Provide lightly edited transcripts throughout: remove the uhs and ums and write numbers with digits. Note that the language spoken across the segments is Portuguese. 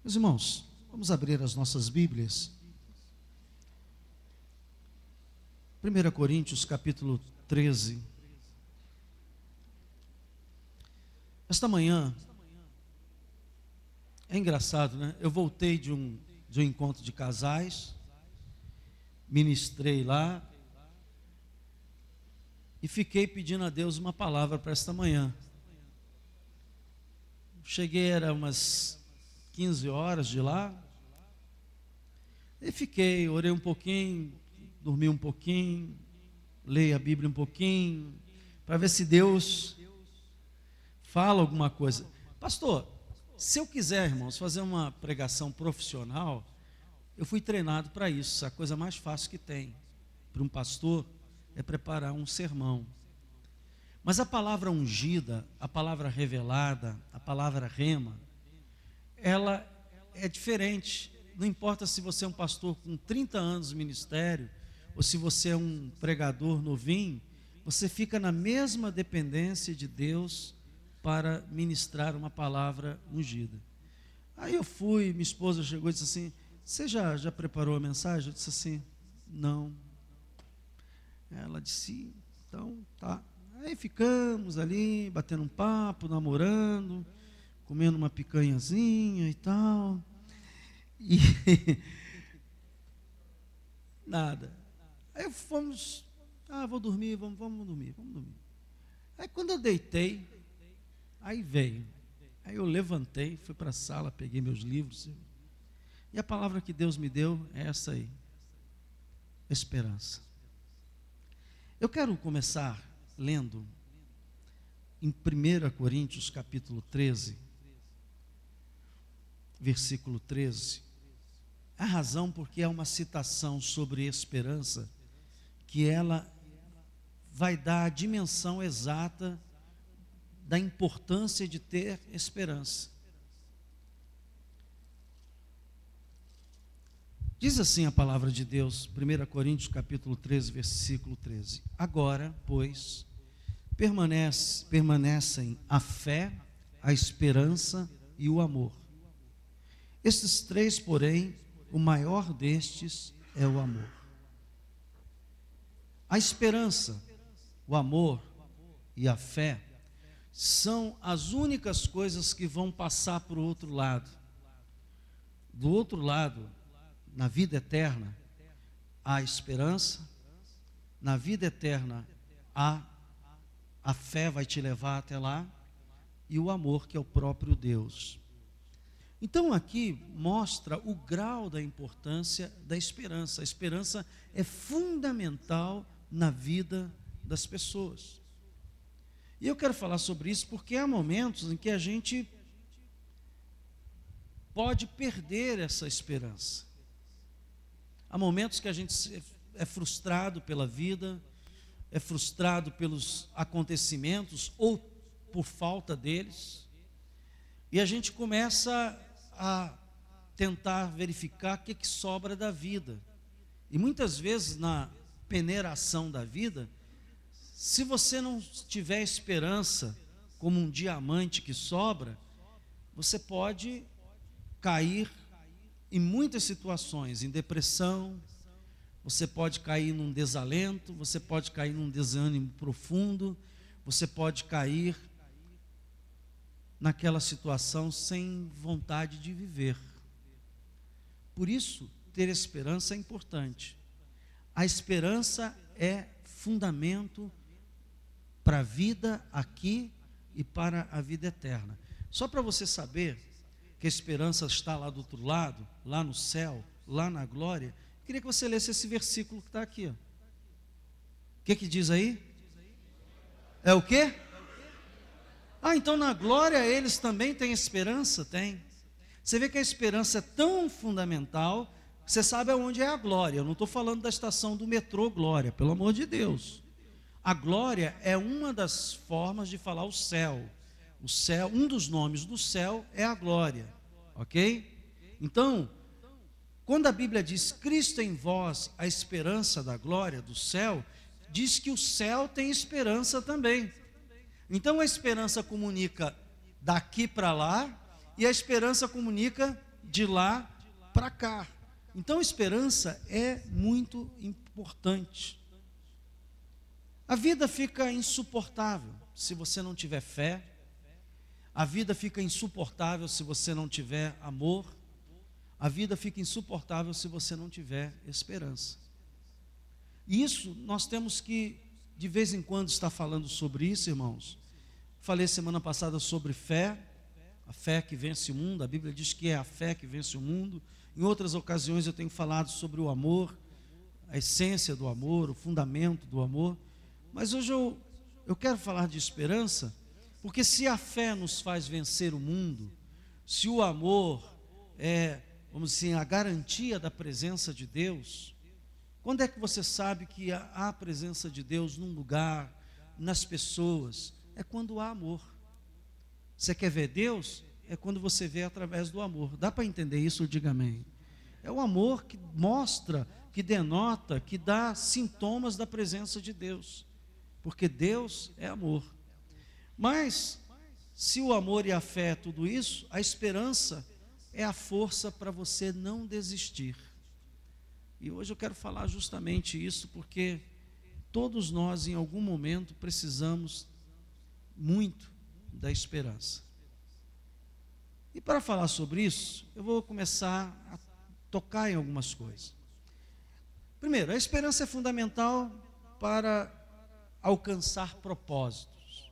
Meus irmãos, vamos abrir as nossas Bíblias. 1 Coríntios capítulo 13. Esta manhã, é engraçado, né? Eu voltei de um encontro de casais, ministrei lá e fiquei pedindo a Deus uma palavra para esta manhã. Cheguei, era umas 15 horas de lá, e fiquei, orei um pouquinho, dormi um pouquinho, leio a Bíblia um pouquinho, para ver se Deus fala alguma coisa. Pastor, se eu quiser, irmãos, fazer uma pregação profissional, eu fui treinado para isso. A coisa mais fácil que tem para um pastor é preparar um sermão. Mas a palavra ungida, a palavra revelada, a palavra rema, ela é diferente. Não importa se você é um pastor com 30 anos de ministério, ou se você é um pregador novinho, você fica na mesma dependência de Deus para ministrar uma palavra ungida. Aí eu fui, minha esposa chegou e disse assim: você já preparou a mensagem? Eu disse assim: não. Ela disse: então tá. Aí ficamos ali, batendo um papo, namorando, comendo uma picanhazinha e tal. E nada. Aí fomos, vou dormir, vamos dormir. Aí quando eu deitei, aí veio. Aí eu levantei, fui para a sala, peguei meus livros. E a palavra que Deus me deu é essa aí: esperança. Eu quero começar lendo em 1 Coríntios capítulo 13, versículo 13. A razão porque é uma citação sobre esperança, que ela vai dar a dimensão exata da importância de ter esperança. Diz assim a palavra de Deus, 1 Coríntios capítulo 13, versículo 13. Agora, pois, permanecem a fé, a esperança e o amor. Estes três, porém, o maior destes é o amor. A esperança, o amor e a fé são as únicas coisas que vão passar para o outro lado. Do outro lado, na vida eterna, há esperança, na vida eterna a fé vai te levar até lá, e o amor, que é o próprio Deus. Então aqui mostra o grau da importância da esperança. A esperança é fundamental na vida das pessoas. E eu quero falar sobre isso porque há momentos em que a gente pode perder essa esperança. Há momentos que a gente é frustrado pela vida, é frustrado pelos acontecimentos ou por falta deles, e a gente começa a tentar verificar o que sobra da vida. E muitas vezes na peneiração da vida, se você não tiver esperança como um diamante que sobra, você pode cair em muitas situações, em depressão, você pode cair num desalento, você pode cair num desânimo profundo, você pode cair naquela situação sem vontade de viver. Por isso, ter esperança é importante. A esperança é fundamento para a vida aqui e para a vida eterna. Só para você saber que a esperança está lá do outro lado, lá no céu, lá na glória, queria que você lesse esse versículo que está aqui. O que diz aí? É o quê? Então na glória eles também têm esperança? Tem. Você vê que a esperança é tão fundamental, você sabe aonde é a glória. Eu não estou falando da estação do metrô Glória, pelo amor de Deus. A glória é uma das formas de falar o céu. O céu, um dos nomes do céu é a glória, ok? Então, quando a Bíblia diz Cristo em vós, a esperança da glória do céu, diz que o céu tem esperança também. Então a esperança comunica daqui para lá, e a esperança comunica de lá para cá. Então, esperança é muito importante. A vida fica insuportável se você não tiver fé. A vida fica insuportável se você não tiver amor. A vida fica insuportável se você não tiver esperança. E isso nós temos que, de vez em quando, estar falando sobre isso, irmãos. Falei semana passada sobre fé, a fé que vence o mundo. A Bíblia diz que é a fé que vence o mundo. Em outras ocasiões eu tenho falado sobre o amor, a essência do amor, o fundamento do amor. Mas hoje eu quero falar de esperança, porque se a fé nos faz vencer o mundo, se o amor é, vamos dizer, a garantia da presença de Deus, quando é que você sabe que há a presença de Deus num lugar, nas pessoas? É quando há amor. Você quer ver Deus? É quando você vê através do amor. Dá para entender isso? Diga amém. É o amor que mostra, que denota, que dá sintomas da presença de Deus, porque Deus é amor. Mas, se o amor e a fé é tudo isso, a esperança é a força para você não desistir. E hoje eu quero falar justamente isso, porque todos nós, em algum momento, precisamos muito da esperança. E para falar sobre isso, eu vou começar a tocar em algumas coisas. Primeiro, a esperança é fundamental para alcançar propósitos.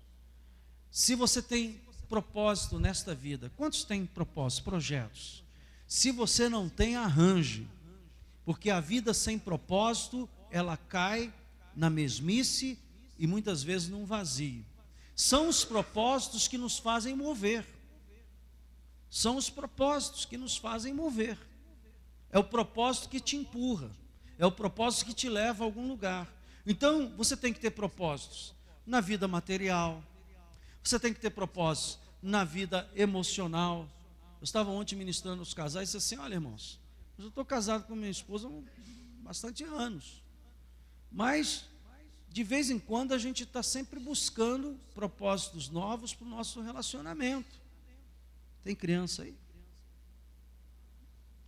Se você tem propósito nesta vida, quantos têm propósitos, projetos? Se você não tem, arranje, porque a vida sem propósito, ela cai na mesmice e muitas vezes num vazio. São os propósitos que nos fazem mover. São os propósitos que nos fazem mover. É o propósito que te empurra. É o propósito que te leva a algum lugar. Então, você tem que ter propósitos na vida material. Você tem que ter propósitos na vida emocional. Eu estava ontem ministrando os casais e disse assim: olha, irmãos, eu estou casado com minha esposa há bastante anos. Mas, de vez em quando, a gente está sempre buscando propósitos novos para o nosso relacionamento. Tem criança aí?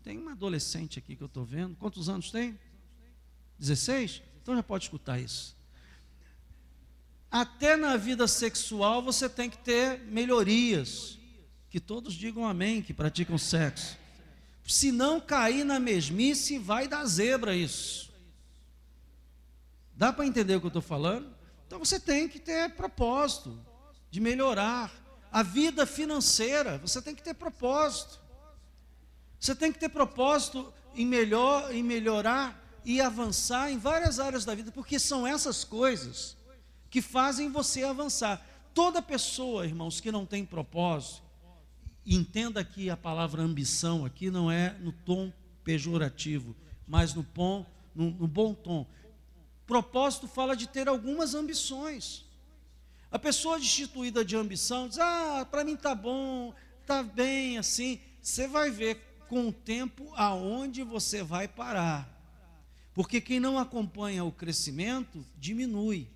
Tem uma adolescente aqui que eu estou vendo. Quantos anos tem? 16? Então já pode escutar isso. Até na vida sexual você tem que ter melhorias. Que todos digam amém, que praticam sexo. Se não cair na mesmice, vai dar zebra isso. Dá para entender o que eu estou falando? Então você tem que ter propósito de melhorar. A vida financeira, você tem que ter propósito. Você tem que ter propósito em melhorar e avançar em várias áreas da vida, porque são essas coisas que fazem você avançar. Toda pessoa, irmãos, que não tem propósito, entenda que a palavra ambição aqui não é no tom pejorativo, mas no bom tom. Propósito fala de ter algumas ambições. A pessoa destituída de ambição diz: para mim está bom, está bem assim. Você vai ver com o tempo aonde você vai parar. Porque quem não acompanha o crescimento, diminui.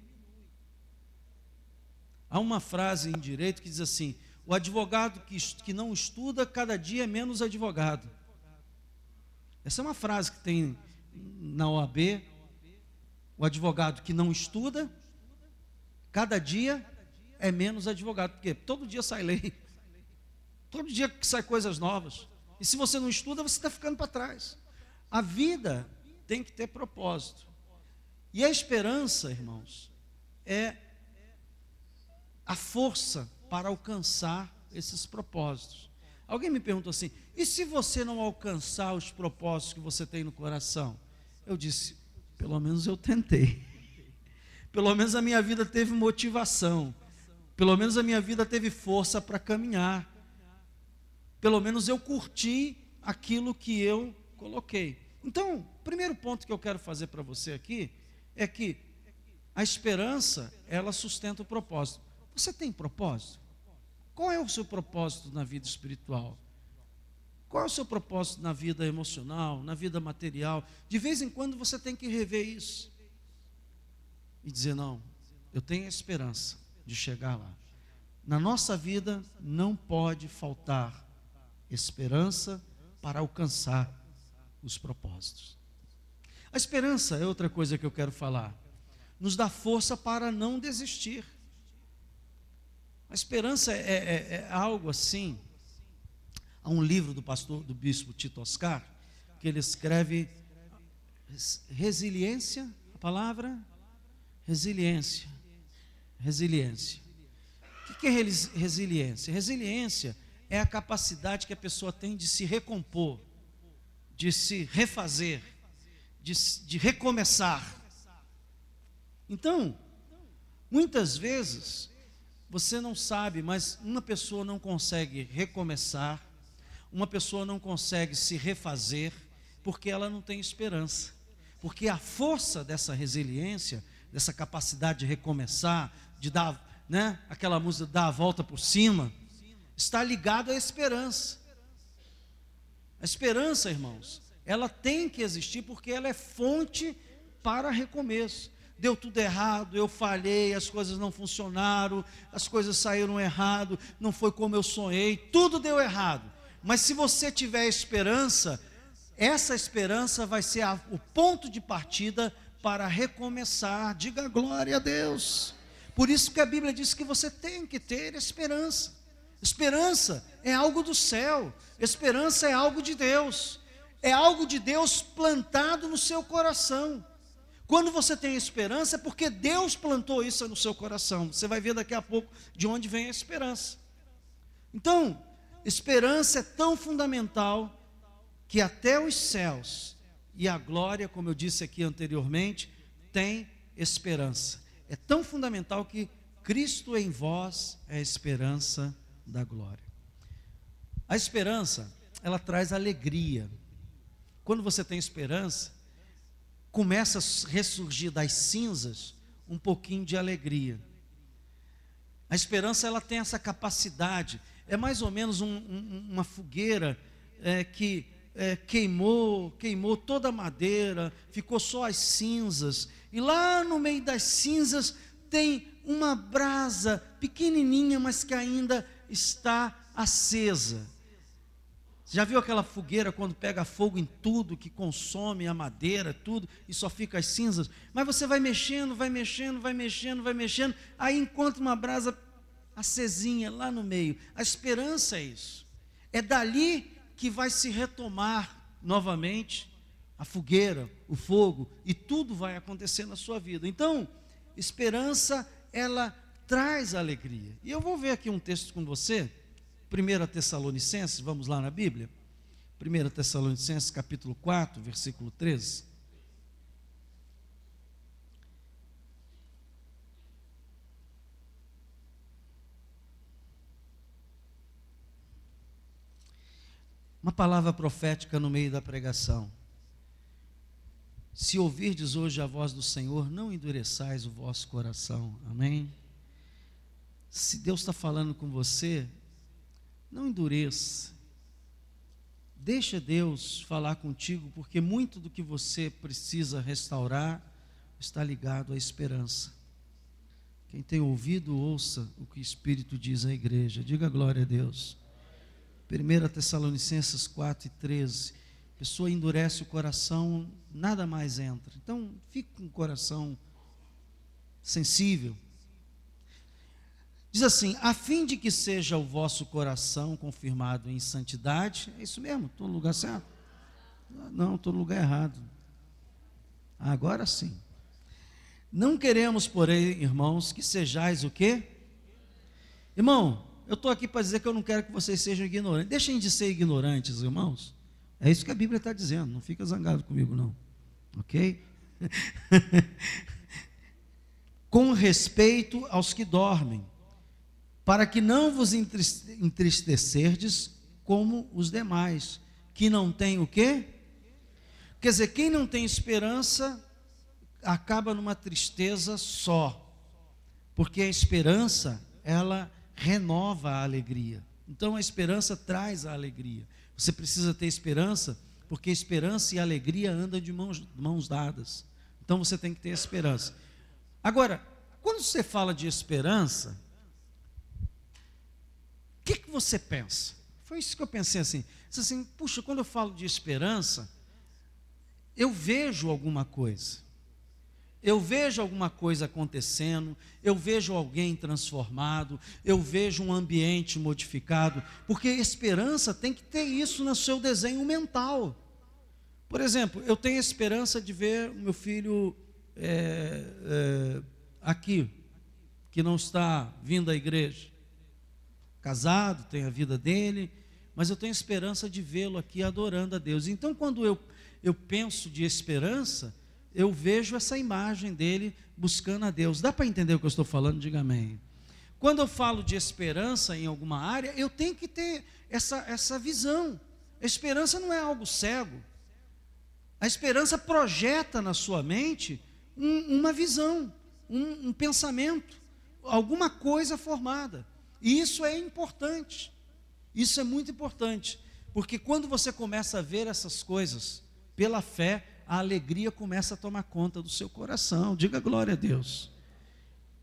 Há uma frase em direito que diz assim: o advogado que não estuda, cada dia é menos advogado. Essa é uma frase que tem na OAB. O advogado que não estuda, cada dia é menos advogado. Porque todo dia sai lei. Todo dia sai coisas novas. E se você não estuda, você está ficando para trás. A vida tem que ter propósito. E a esperança, irmãos, é a força para alcançar esses propósitos. Alguém me perguntou assim: e se você não alcançar os propósitos que você tem no coração? Eu disse: pelo menos eu tentei. Pelo menos a minha vida teve motivação. Pelo menos a minha vida teve força para caminhar. Pelo menos eu curti aquilo que eu coloquei. Então, o primeiro ponto que eu quero fazer para você aqui é que a esperança, ela sustenta o propósito. Você tem propósito? Qual é o seu propósito na vida espiritual? Qual é o seu propósito na vida emocional, na vida material? De vez em quando você tem que rever isso e dizer: não, eu tenho a esperança de chegar lá. Na nossa vida não pode faltar esperança para alcançar os propósitos. A esperança é outra coisa que eu quero falar. Nos dá força para não desistir. A esperança é algo assim. Há um livro do bispo Tito Oscar, que ele escreve resiliência, a palavra resiliência. Resiliência. O que é resiliência? Resiliência é a capacidade que a pessoa tem de se recompor, de se refazer, de recomeçar. Então, muitas vezes, você não sabe, mas uma pessoa não consegue recomeçar, uma pessoa não consegue se refazer, porque ela não tem esperança. Porque a força dessa resiliência, dessa capacidade de recomeçar, de dar, aquela música, dar a volta por cima, está ligado à esperança. A esperança, irmãos, ela tem que existir porque ela é fonte para recomeço. Deu tudo errado, eu falhei, as coisas não funcionaram, as coisas saíram errado, não foi como eu sonhei, tudo deu errado. Mas se você tiver esperança, essa esperança vai ser o ponto de partida para recomeçar. Diga glória a Deus. Por isso que a Bíblia diz que você tem que ter esperança. Esperança é algo do céu, esperança é algo de Deus, é algo de Deus plantado no seu coração. Quando você tem esperança é porque Deus plantou isso no seu coração. Você vai ver daqui a pouco de onde vem a esperança. Então, esperança é tão fundamental que até os céus e a glória, como eu disse aqui anteriormente, tem esperança. É tão fundamental que Cristo em vós é a esperança da glória. A esperança, ela traz alegria. Quando você tem esperança, começa a ressurgir das cinzas um pouquinho de alegria. A esperança, ela tem essa capacidade. É mais ou menos uma fogueira que queimou toda a madeira, ficou só as cinzas, e lá no meio das cinzas tem uma brasa pequenininha, mas que ainda está acesa. Já viu aquela fogueira quando pega fogo em tudo, que consome a madeira, tudo, e só fica as cinzas? Mas você vai mexendo, aí encontra uma brasa acesinha lá no meio. A esperança é isso. É dali que vai se retomar novamente a fogueira, o fogo, e tudo vai acontecer na sua vida. Então, esperança, ela traz alegria. E eu vou ver aqui um texto com você, 1 Tessalonicenses, vamos lá na Bíblia, 1 Tessalonicenses capítulo 4, versículo 13. Uma palavra profética no meio da pregação. Se ouvirdes hoje a voz do Senhor, não endureçais o vosso coração. Amém? Se Deus está falando com você, não endureça. Deixa Deus falar contigo, porque muito do que você precisa restaurar está ligado à esperança. Quem tem ouvido, ouça o que o Espírito diz à igreja. Diga glória a Deus. 1 Tessalonicenses 4 e 13. A pessoa endurece o coração, nada mais entra. Então, fique com o coração sensível. Diz assim: a fim de que seja o vosso coração confirmado em santidade. É isso mesmo? Estou no lugar certo? Não, estou no lugar errado. Agora sim. Não queremos, porém, irmãos, que sejais o quê? Irmão, eu estou aqui para dizer que eu não quero que vocês sejam ignorantes. Deixem de ser ignorantes, irmãos. É isso que a Bíblia está dizendo. Não fica zangado comigo, não. Ok? Com respeito aos que dormem, para que não vos entristecerdes como os demais, que não têm o quê? Quer dizer, quem não tem esperança acaba numa tristeza só, porque a esperança, ela renova a alegria. Então a esperança traz a alegria. Você precisa ter esperança, porque esperança e alegria andam de mãos dadas. Então você tem que ter esperança. Agora, quando você fala de esperança, o que você pensa? Foi isso que eu pensei assim. Disse assim, puxa, quando eu falo de esperança, eu vejo alguma coisa. Eu vejo alguma coisa acontecendo, eu vejo alguém transformado, eu vejo um ambiente modificado, porque esperança tem que ter isso no seu desenho mental. Por exemplo, eu tenho esperança de ver o meu filho aqui, que não está vindo à igreja, casado, tem a vida dele, mas eu tenho esperança de vê-lo aqui adorando a Deus. Então, quando eu penso de esperança, eu vejo essa imagem dele buscando a Deus. Dá para entender o que eu estou falando? Diga amém. Quando eu falo de esperança em alguma área, eu tenho que ter essa visão. A esperança não é algo cego. A esperança projeta na sua mente uma visão, um pensamento, alguma coisa formada. E isso é importante. Isso é muito importante. Porque quando você começa a ver essas coisas pela fé, a alegria começa a tomar conta do seu coração. Diga glória a Deus.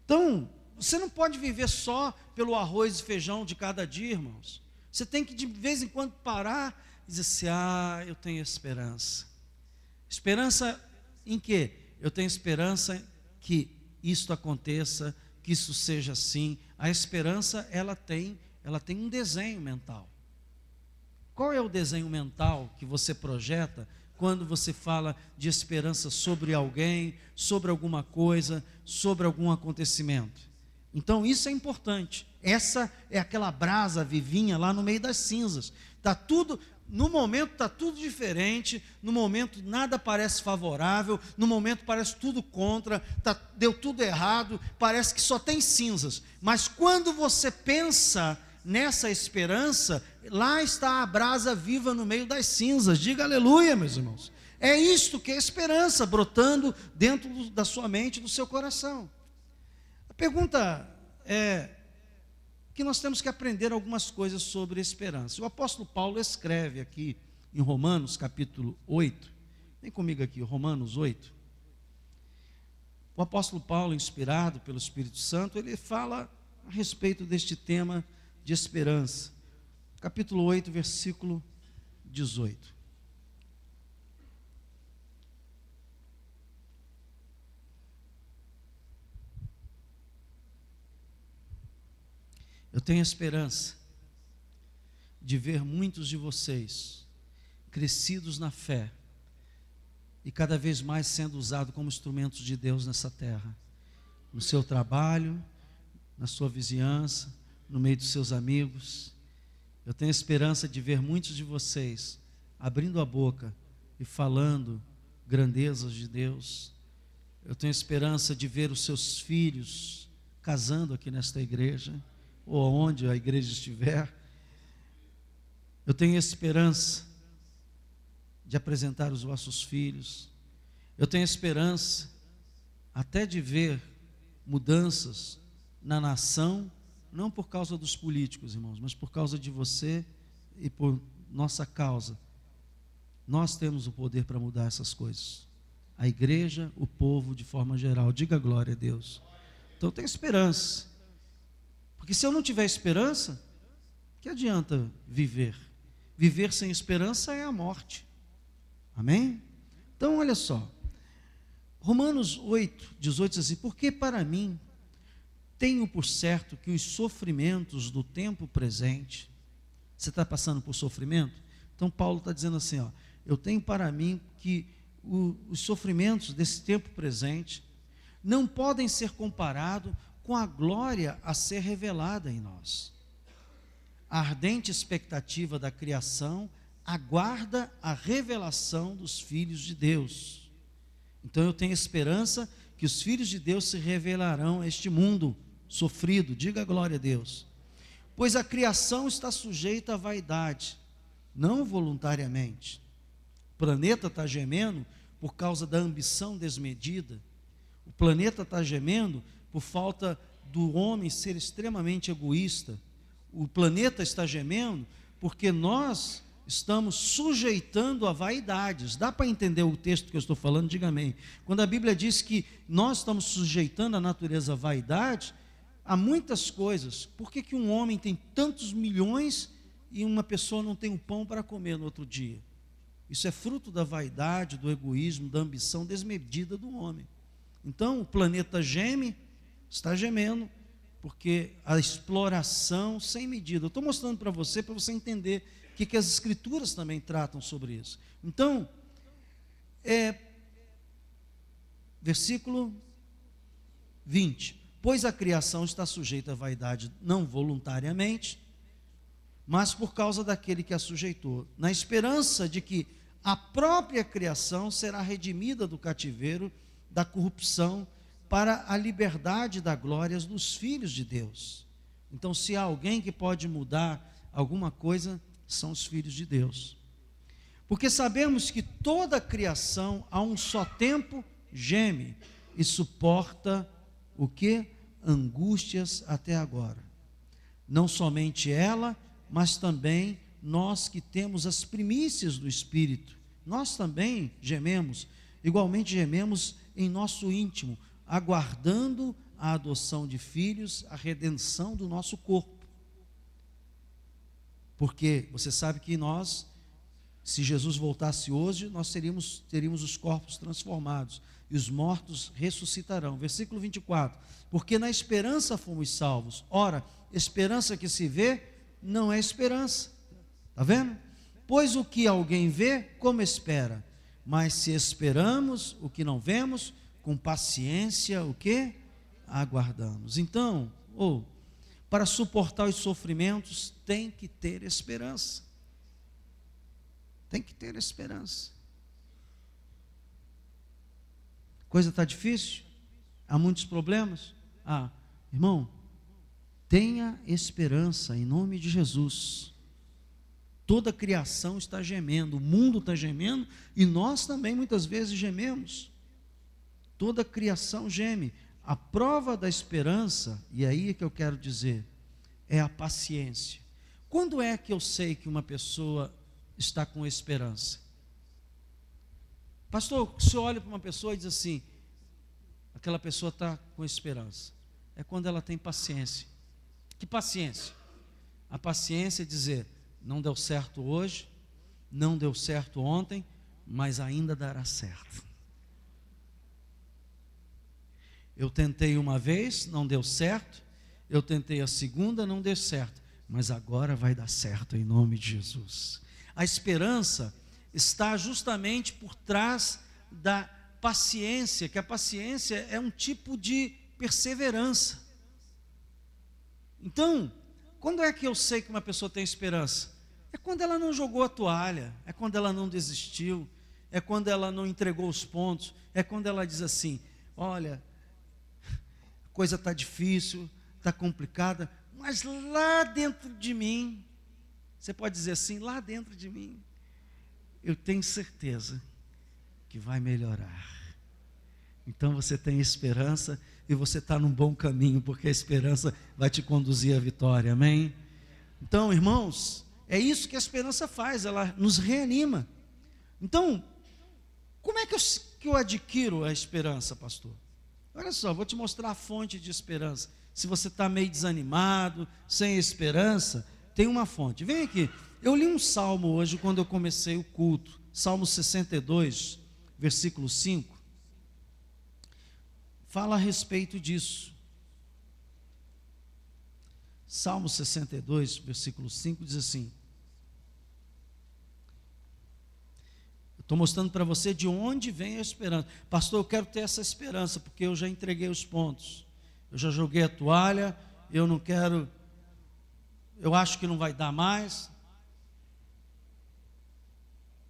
Então, você não pode viver só pelo arroz e feijão de cada dia, irmãos. Você tem que de vez em quando parar e dizer assim, eu tenho esperança. Esperança em quê? Eu tenho esperança que isto aconteça, que isso seja assim. A esperança, ela tem um desenho mental. Qual é o desenho mental que você projeta quando você fala de esperança sobre alguém, sobre alguma coisa, sobre algum acontecimento? Então isso é importante. Essa é aquela brasa vivinha lá no meio das cinzas. No momento está tudo diferente, no momento nada parece favorável, no momento parece tudo contra, deu tudo errado, parece que só tem cinzas. Mas quando você pensa nessa esperança, lá está a brasa viva no meio das cinzas. Diga aleluia, meus irmãos. É isto que é esperança, brotando dentro da sua mente, do seu coração. A pergunta é que nós temos que aprender algumas coisas sobre esperança. O apóstolo Paulo escreve aqui em Romanos capítulo 8, vem comigo aqui, Romanos 8. O apóstolo Paulo, inspirado pelo Espírito Santo, ele fala a respeito deste tema de esperança. Capítulo 8, versículo 18. Eu tenho esperança de ver muitos de vocês crescidos na fé e cada vez mais sendo usados como instrumentos de Deus nessa terra, no seu trabalho, na sua vizinhança, no meio dos seus amigos. Eu tenho esperança de ver muitos de vocês abrindo a boca e falando grandezas de Deus. Eu tenho esperança de ver os seus filhos casando aqui nesta igreja, ou onde a igreja estiver. Eu tenho esperança de apresentar os vossos filhos. Eu tenho esperança até de ver mudanças na nação, não por causa dos políticos, irmãos, mas por causa de você e por nossa causa. Nós temos o poder para mudar essas coisas. A igreja, o povo de forma geral. Diga glória a Deus. Então eu tenho esperança. Porque se eu não tiver esperança, que adianta viver? Viver sem esperança é a morte. Amém? Então olha só. Romanos 8, 18 diz assim, porque para mim tenho por certo que os sofrimentos do tempo presente, você está passando por sofrimento? Então Paulo está dizendo assim, eu tenho para mim que os sofrimentos desse tempo presente não podem ser comparados com a glória a ser revelada em nós. A ardente expectativa da criação aguarda a revelação dos filhos de Deus. Então eu tenho esperança que os filhos de Deus se revelarão a este mundo sofrido. Diga glória a Deus. Pois a criação está sujeita à vaidade, não voluntariamente. O planeta está gemendo por causa da ambição desmedida. O planeta está gemendo por falta do homem ser extremamente egoísta. O planeta está gemendo porque nós estamos sujeitando a vaidades. Dá para entender o texto que eu estou falando? Diga amém. Quando a Bíblia diz que nós estamos sujeitando a natureza à vaidade, há muitas coisas. Por que um homem tem tantos milhões e uma pessoa não tem um pão para comer no outro dia. Isso é fruto da vaidade, do egoísmo, da ambição desmedida do homem. Então o planeta geme, está gemendo, porque a exploração sem medida. Eu estou mostrando para você entender o que as Escrituras também tratam sobre isso. Então, versículo 20: pois a criação está sujeita à vaidade não voluntariamente, mas por causa daquele que a sujeitou, na esperança de que a própria criação será redimida do cativeiro, da corrupção, para a liberdade da glória dos filhos de Deus. Então, se há alguém que pode mudar alguma coisa, são os filhos de Deus. Porque sabemos que toda a criação a um só tempo geme e suporta o que? Angústias até agora. Não somente ela, mas também nós que temos as primícias do Espírito, nós também gememos, igualmente gememos em nosso íntimo, aguardando a adoção de filhos, a redenção do nosso corpo. Porque você sabe que nós, se Jesus voltasse hoje, nós teríamos os corpos transformados, e os mortos ressuscitarão. Versículo 24: porque na esperança fomos salvos. Ora, esperança que se vê, não é esperança. Está vendo? Pois o que alguém vê, como espera? Mas se esperamos o que não vemos, com paciência, o que? Aguardamos. Então, para suportar os sofrimentos, tem que ter esperança. Tem que ter esperança. Coisa está difícil? Há muitos problemas? Irmão, tenha esperança em nome de Jesus. Toda a criação está gemendo, o mundo está gemendo, e nós também muitas vezes gememos. Toda a criação geme. A prova da esperança, e aí é que eu quero dizer, é a paciência. Quando é que eu sei que uma pessoa está com esperança? Pastor, o senhor olha para uma pessoa e diz assim, aquela pessoa está com esperança. É quando ela tem paciência. Que paciência? A paciência é dizer, não deu certo hoje, não deu certo ontem, mas ainda dará certo. Eu tentei uma vez, não deu certo. Eu tentei a segunda, não deu certo. Mas agora vai dar certo em nome de Jesus. A esperança está justamente por trás da paciência, que a paciência é um tipo de perseverança. Então, quando é que eu sei que uma pessoa tem esperança? É quando ela não jogou a toalha, é quando ela não desistiu, é quando ela não entregou os pontos, é quando ela diz assim, olha, a coisa está difícil, está complicada, mas lá dentro de mim, você pode dizer assim, lá dentro de mim, eu tenho certeza que vai melhorar. Então você tem esperança e você está num bom caminho, porque a esperança vai te conduzir à vitória, amém? Então, irmãos, é isso que a esperança faz, ela nos reanima. Então, como é que eu adquiro a esperança, pastor? Olha só, vou te mostrar a fonte de esperança. Se você está meio desanimado, sem esperança, tem uma fonte. Vem aqui, eu li um salmo hoje quando eu comecei o culto, Salmo 62, versículo 5, fala a respeito disso. Salmo 62, versículo 5 diz assim, eu estou mostrando para você de onde vem a esperança. Pastor, eu quero ter essa esperança, porque eu já entreguei os pontos, eu já joguei a toalha, eu não quero, eu acho que não vai dar mais.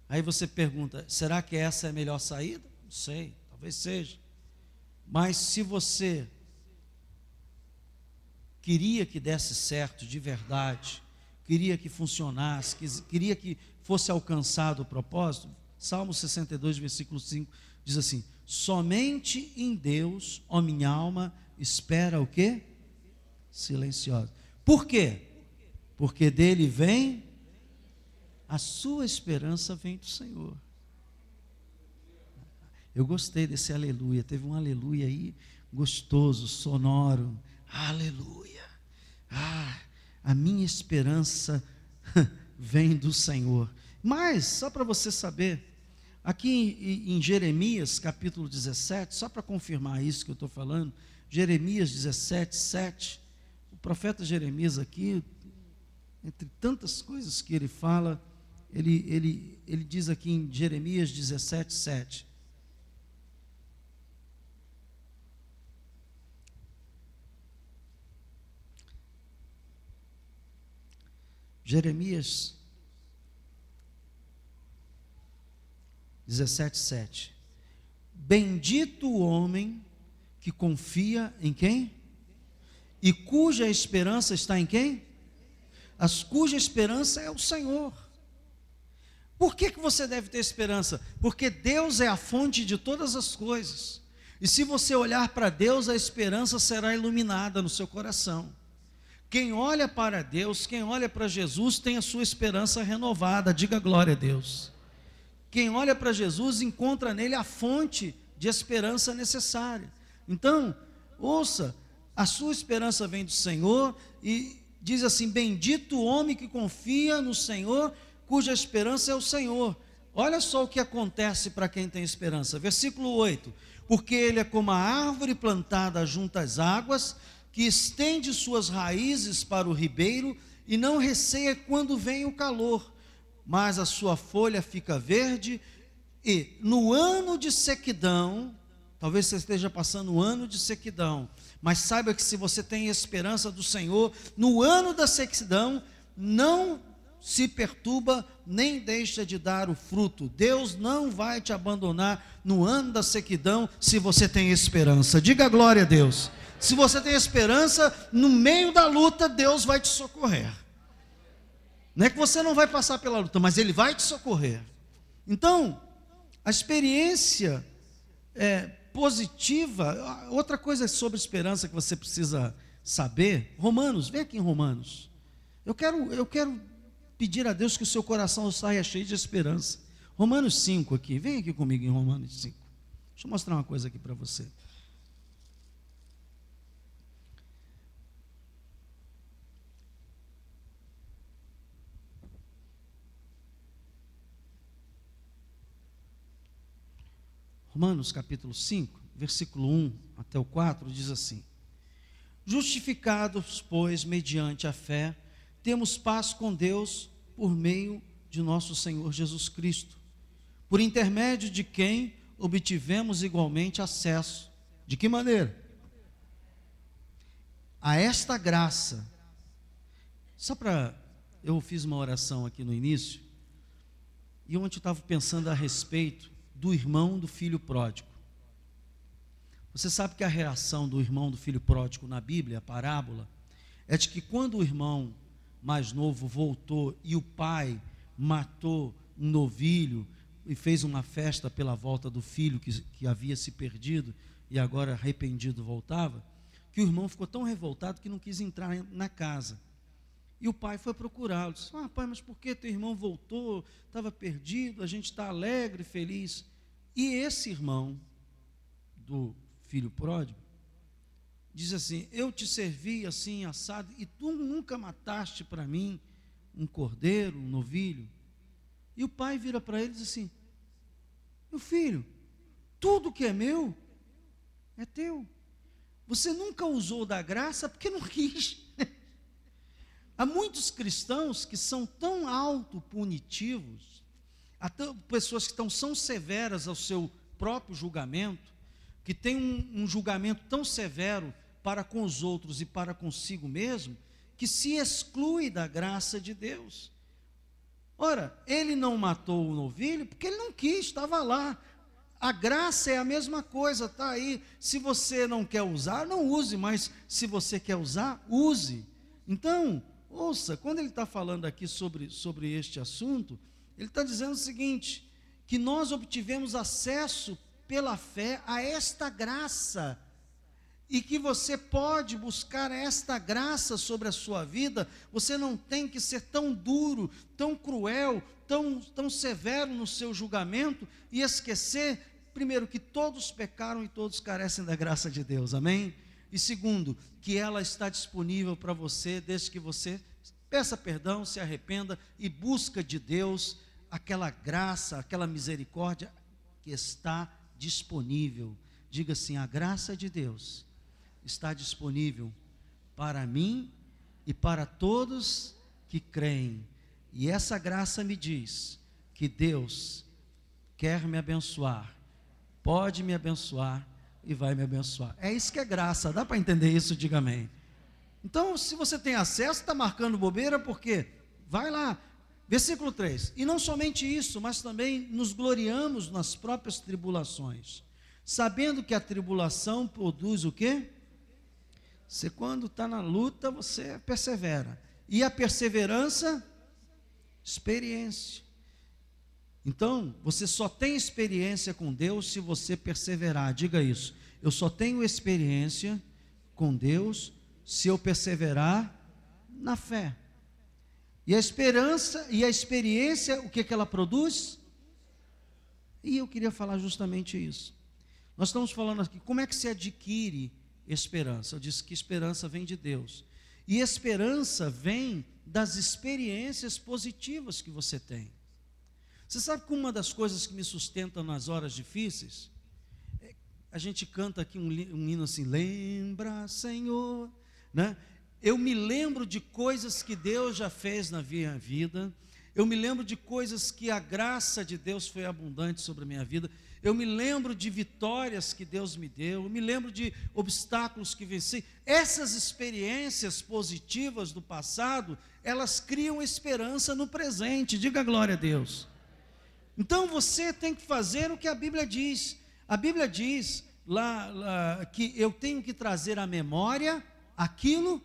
Aí você pergunta, será que essa é a melhor saída? Não sei, talvez seja. Mas se você queria que desse certo de verdade, queria que funcionasse, queria que fosse alcançado o propósito, Salmo 62, versículo 5, diz assim, somente em Deus, ó minha alma, espera o quê? Silenciosa. Por quê? Porque dele vem, a sua esperança vem do Senhor. Eu gostei desse aleluia, teve um aleluia aí, gostoso, sonoro, aleluia. A minha esperança vem do Senhor. Mas, só para você saber, aqui em Jeremias capítulo 17, só para confirmar isso que eu estou falando, Jeremias 17, 7, o profeta Jeremias aqui, entre tantas coisas que ele fala, ele diz aqui em Jeremias 17, 7, Jeremias 17, 7. Bendito o homem que confia em quem? E cuja esperança está em quem? Cuja esperança é o Senhor. Por que você deve ter esperança? Porque Deus é a fonte de todas as coisas. E se você olhar para Deus, a esperança será iluminada no seu coração. Quem olha para Deus, quem olha para Jesus, tem a sua esperança renovada. Diga glória a Deus. Quem olha para Jesus, encontra nele a fonte de esperança necessária. Então, ouça, a sua esperança vem do Senhor, e diz assim: bendito o homem que confia no Senhor, cuja esperança é o Senhor. Olha só o que acontece para quem tem esperança. Versículo 8: porque ele é como a árvore plantada junto às águas, que estende suas raízes para o ribeiro, e não receia quando vem o calor, mas a sua folha fica verde, e no ano de sequidão, talvez você esteja passando um ano de sequidão, mas saiba que se você tem esperança do Senhor, no ano da sequidão, não se perturba, nem deixa de dar o fruto. Deus não vai te abandonar no ano da sequidão, se você tem esperança. Diga glória a Deus. Se você tem esperança, no meio da luta, Deus vai te socorrer. Não é que você não vai passar pela luta, mas Ele vai te socorrer. Então, a experiência positiva. Outra coisa sobre esperança que você precisa saber, Romanos, vem aqui em Romanos. Eu quero pedir a Deus que o seu coração saia cheio de esperança. Romanos 5 aqui, vem aqui comigo em Romanos 5. Deixa eu mostrar uma coisa aqui para você. Romanos capítulo 5, versículo 1 até o 4, diz assim: justificados, pois, mediante a fé, temos paz com Deus por meio de nosso Senhor Jesus Cristo, por intermédio de quem obtivemos igualmente acesso. De que maneira? A esta graça. Eu fiz uma oração aqui no início, e ontem eu estava pensando a respeito do irmão do filho pródigo. Você sabe que a reação do irmão do filho pródigo na Bíblia, a parábola, é de que quando o irmão mais novo voltou e o pai matou um novilho e fez uma festa pela volta do filho que havia se perdido e agora arrependido voltava, que o irmão ficou tão revoltado que não quis entrar na casa. E o pai foi procurá-lo, disse: pai, mas por que teu irmão voltou? Estava perdido, a gente está alegre, feliz. E esse irmão do filho pródigo diz assim: eu te servi assim, assado, e tu nunca mataste para mim um cordeiro, um novilho. E o pai vira para ele e diz assim: meu filho, tudo que é meu é teu. Você nunca usou da graça porque não quis. Há muitos cristãos que são tão autopunitivos, até pessoas que são severas ao seu próprio julgamento, que têm um julgamento tão severo para com os outros e para consigo mesmo, que se exclui da graça de Deus. Ora, ele não matou o novilho porque ele não quis, estava lá. A graça é a mesma coisa, está aí. Se você não quer usar, não use, mas se você quer usar, use. Então, ouça, quando ele está falando aqui sobre este assunto, ele está dizendo o seguinte: que nós obtivemos acesso pela fé a esta graça, e que você pode buscar esta graça sobre a sua vida. Você não tem que ser tão duro, tão cruel, tão severo no seu julgamento, e esquecer, primeiro, que todos pecaram e todos carecem da graça de Deus, amém? E segundo, que ela está disponível para você, desde que você peça perdão, se arrependa e busca de Deus aquela graça, aquela misericórdia que está disponível. Diga assim: a graça de Deus está disponível para mim e para todos que creem. E essa graça me diz que Deus quer me abençoar, pode me abençoar e vai me abençoar. É isso que é graça. Dá para entender isso? Diga amém. Então, se você tem acesso, está marcando bobeira, porque vai lá, versículo 3, e não somente isso, mas também nos gloriamos nas próprias tribulações, sabendo que a tribulação produz o quê? Você, quando está na luta, você persevera, e a perseverança, experiência. Então, você só tem experiência com Deus se você perseverar. Diga isso: eu só tenho experiência com Deus se eu perseverar na fé. E a esperança e a experiência, o que ela produz? E eu queria falar justamente isso. Nós estamos falando aqui, como é que se adquire esperança? Eu disse que esperança vem de Deus. E esperança vem das experiências positivas que você tem. Você sabe que uma das coisas que me sustenta nas horas difíceis, a gente canta aqui um hino assim: lembra, Senhor, né? Eu me lembro de coisas que Deus já fez na minha vida, eu me lembro de coisas que a graça de Deus foi abundante sobre a minha vida, eu me lembro de vitórias que Deus me deu, eu me lembro de obstáculos que venci. Essas experiências positivas do passado, elas criam esperança no presente. Diga glória a Deus. Então você tem que fazer o que a Bíblia diz. A Bíblia diz lá que eu tenho que trazer à memória aquilo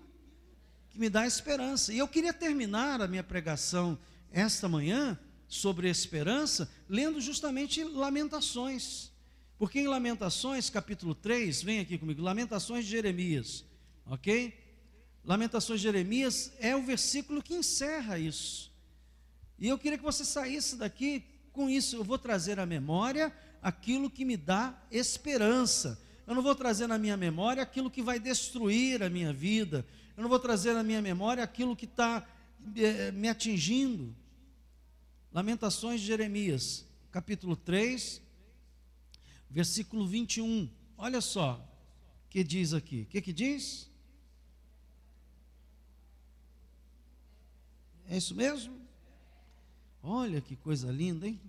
que me dá esperança. E eu queria terminar a minha pregação esta manhã sobre esperança, lendo justamente Lamentações. Porque em Lamentações, capítulo 3, vem aqui comigo, Lamentações de Jeremias, ok? Lamentações de Jeremias é o versículo que encerra isso. E eu queria que você saísse daqui com isso. Eu vou trazer à memória aquilo que me dá esperança. Eu não vou trazer na minha memória aquilo que vai destruir a minha vida. Eu não vou trazer na minha memória aquilo que está me atingindo. Lamentações de Jeremias, capítulo 3, versículo 21. Olha só o que diz aqui. O que diz? É isso mesmo? Olha que coisa linda, hein?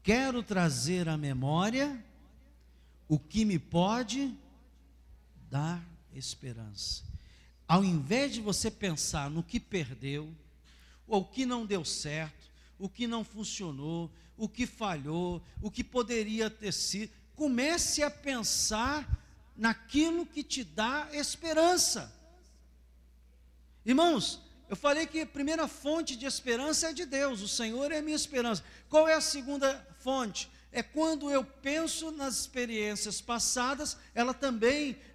Quero trazer à memória o que me pode dar esperança. Ao invés de você pensar no que perdeu, ou o que não deu certo, o que não funcionou, o que falhou, o que poderia ter sido, comece a pensar naquilo que te dá esperança. Irmãos, eu falei que a primeira fonte de esperança é de Deus. O Senhor é a minha esperança. Qual é a segunda fonte? É quando eu penso nas experiências passadas,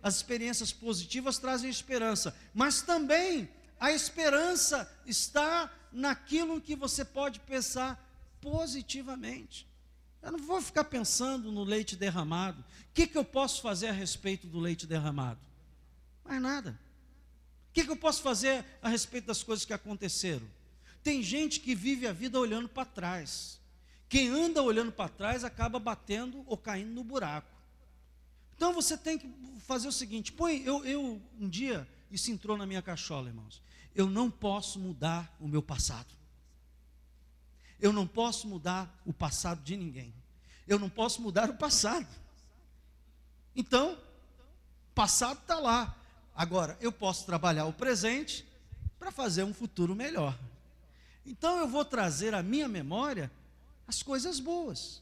as experiências positivas trazem esperança, mas também a esperança está naquilo que você pode pensar positivamente. Eu não vou ficar pensando no leite derramado. O que eu posso fazer a respeito do leite derramado? Mais nada. O que eu posso fazer a respeito das coisas que aconteceram? Tem gente que vive a vida olhando para trás. Quem anda olhando para trás acaba batendo ou caindo no buraco. Então você tem que fazer o seguinte: eu um dia, isso entrou na minha cachola, irmãos. Eu não posso mudar o meu passado. Eu não posso mudar o passado de ninguém. Eu não posso mudar o passado. Então, o passado está lá. Agora, eu posso trabalhar o presente para fazer um futuro melhor. Então, eu vou trazer à minha memória as coisas boas.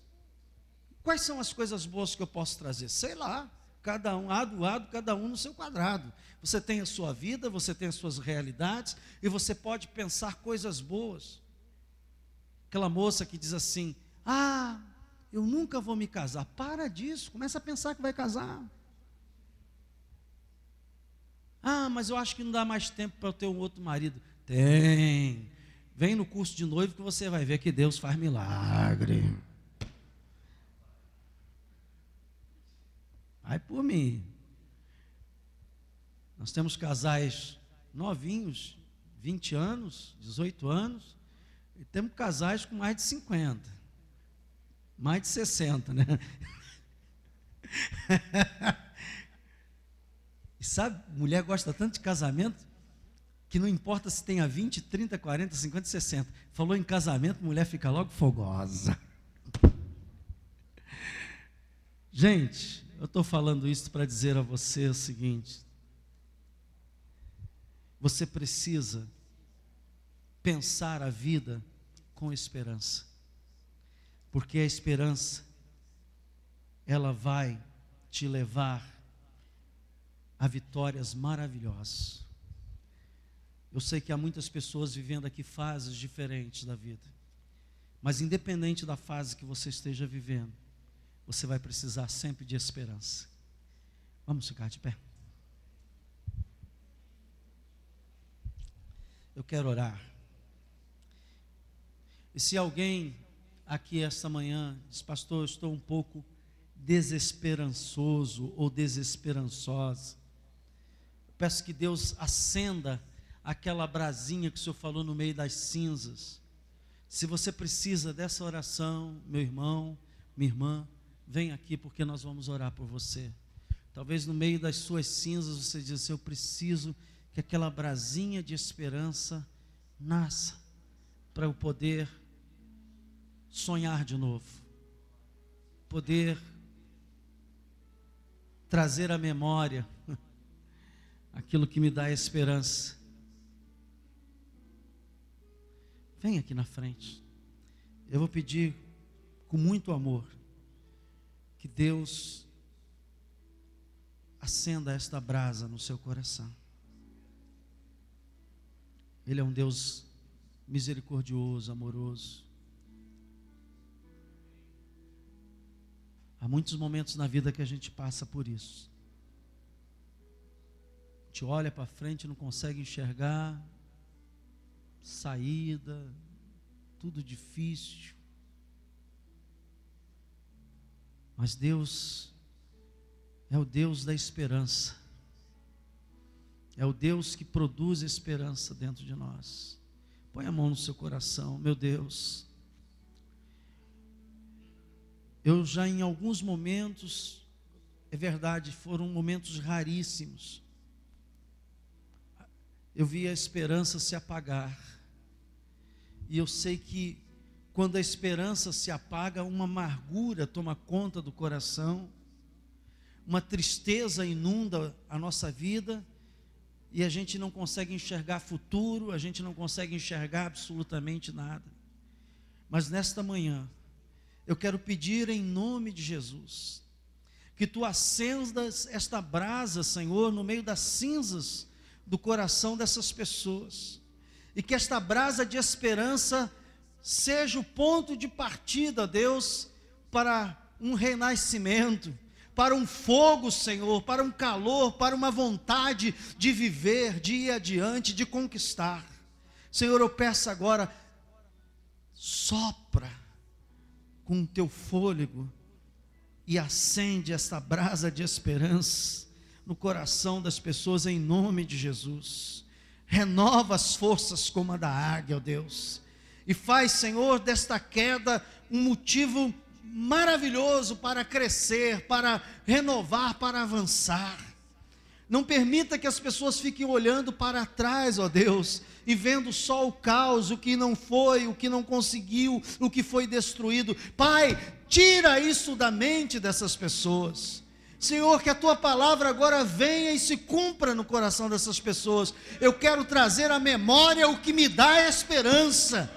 Quais são as coisas boas que eu posso trazer? Sei lá, cada um, cada um no seu quadrado. Você tem a sua vida, você tem as suas realidades, e você pode pensar coisas boas. Aquela moça que diz assim: eu nunca vou me casar. Para disso, começa a pensar que vai casar. Mas eu acho que não dá mais tempo para eu ter um outro marido. Tem. Vem no curso de noivo que você vai ver que Deus faz milagre. Vai por mim. Nós temos casais novinhos, 20 anos, 18 anos, e temos casais com mais de 50, mais de 60, né? E sabe, mulher gosta tanto de casamento, que não importa se tenha 20, 30, 40, 50, 60. Falou em casamento, mulher fica logo fogosa. Gente, eu estou falando isso para dizer a você o seguinte: você precisa pensar a vida com esperança, porque a esperança, ela vai te levar a vitórias maravilhosas. Eu sei que há muitas pessoas vivendo aqui fases diferentes da vida, mas independente da fase que você esteja vivendo, você vai precisar sempre de esperança. Vamos ficar de pé. Eu quero orar. E se alguém aqui esta manhã diz: pastor, eu estou um pouco desesperançoso ou desesperançosa, eu peço que Deus acenda aquela brasinha que o Senhor falou no meio das cinzas. Se você precisa dessa oração, meu irmão, minha irmã, vem aqui, porque nós vamos orar por você. Talvez no meio das suas cinzas você diz assim: eu preciso que aquela brasinha de esperança nasça, para eu poder sonhar de novo, poder trazer à memória aquilo que me dá esperança. Vem aqui na frente. Eu vou pedir com muito amor que Deus acenda esta brasa no seu coração. Ele é um Deus misericordioso, amoroso. Há muitos momentos na vida que a gente passa por isso. A gente olha para frente e não consegue enxergar saída, tudo difícil. Mas Deus é o Deus da esperança. É o Deus que produz esperança dentro de nós. Põe a mão no seu coração. Meu Deus, eu já em alguns momentos, é verdade, foram momentos raríssimos, eu vi a esperança se apagar. E eu sei que quando a esperança se apaga, uma amargura toma conta do coração, uma tristeza inunda a nossa vida, e a gente não consegue enxergar futuro, a gente não consegue enxergar absolutamente nada. Mas nesta manhã, eu quero pedir em nome de Jesus, que Tu acendas esta brasa, Senhor, no meio das cinzas do coração dessas pessoas, e que esta brasa de esperança seja o ponto de partida, Deus, para um renascimento, para um fogo, Senhor, para um calor, para uma vontade de viver, de ir adiante, de conquistar. Senhor, eu peço agora, sopra com o Teu fôlego e acende esta brasa de esperança no coração das pessoas, em nome de Jesus. Renova as forças como a da águia, ó Deus, e faz, Senhor, desta queda um motivo maravilhoso para crescer, para renovar, para avançar. Não permita que as pessoas fiquem olhando para trás, ó Deus, e vendo só o caos, o que não foi, o que não conseguiu, o que foi destruído. Pai, tira isso da mente dessas pessoas. Senhor, que a Tua palavra agora venha e se cumpra no coração dessas pessoas. Eu quero trazer à memória o que me dá esperança,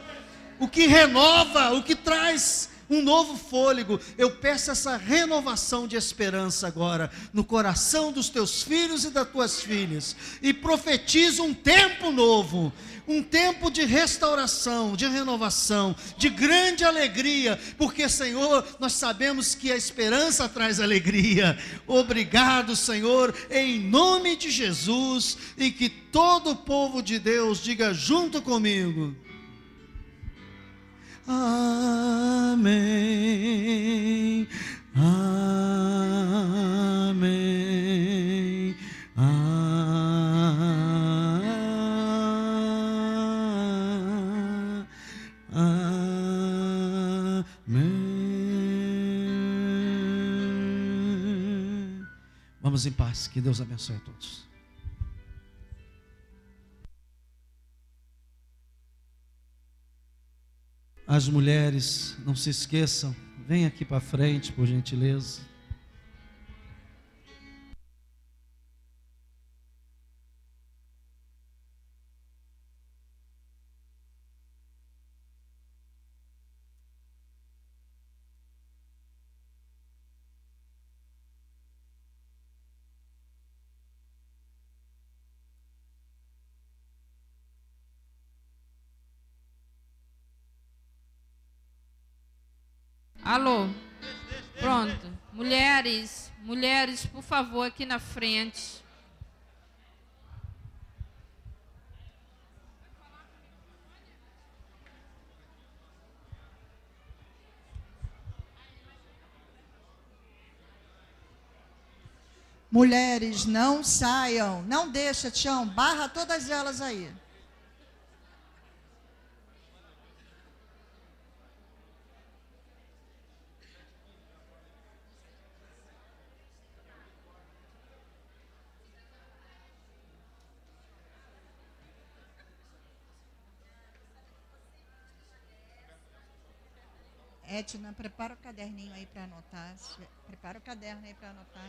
o que renova, o que traz um novo fôlego. Eu peço essa renovação de esperança agora no coração dos Teus filhos e das Tuas filhas, e profetizo um tempo novo, um tempo de restauração, de renovação, de grande alegria, porque, Senhor, nós sabemos que a esperança traz alegria. Obrigado, Senhor, em nome de Jesus, e que todo o povo de Deus diga junto comigo: amém, amém, amém. Vamos em paz, que Deus abençoe a todos. As mulheres, não se esqueçam, vem aqui para frente, por gentileza. Alô? Pronto. Mulheres, por favor, aqui na frente. Mulheres, não saiam. Não deixa, Tião. Barra todas elas aí. Etna, prepara o caderninho aí para anotar. Prepara o caderno aí para anotar.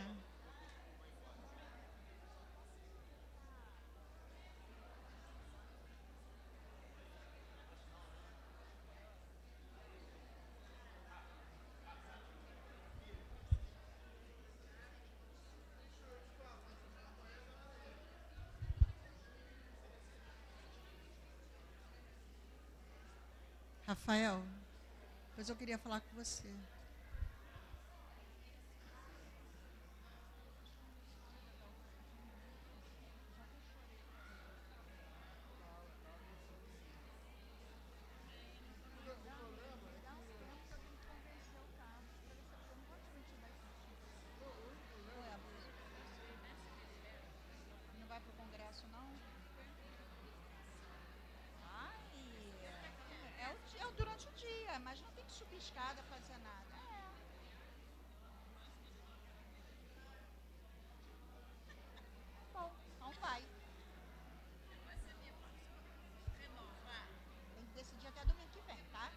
Rafael, depois eu queria falar com você. Não vai para o congresso, não? É durante o dia, mas não tem que subir escada, fazer nada. Bom, então vai. Tem que decidir até domingo que vem, tá?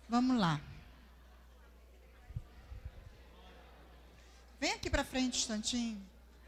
Vamos lá. Vem aqui para frente um instantinho.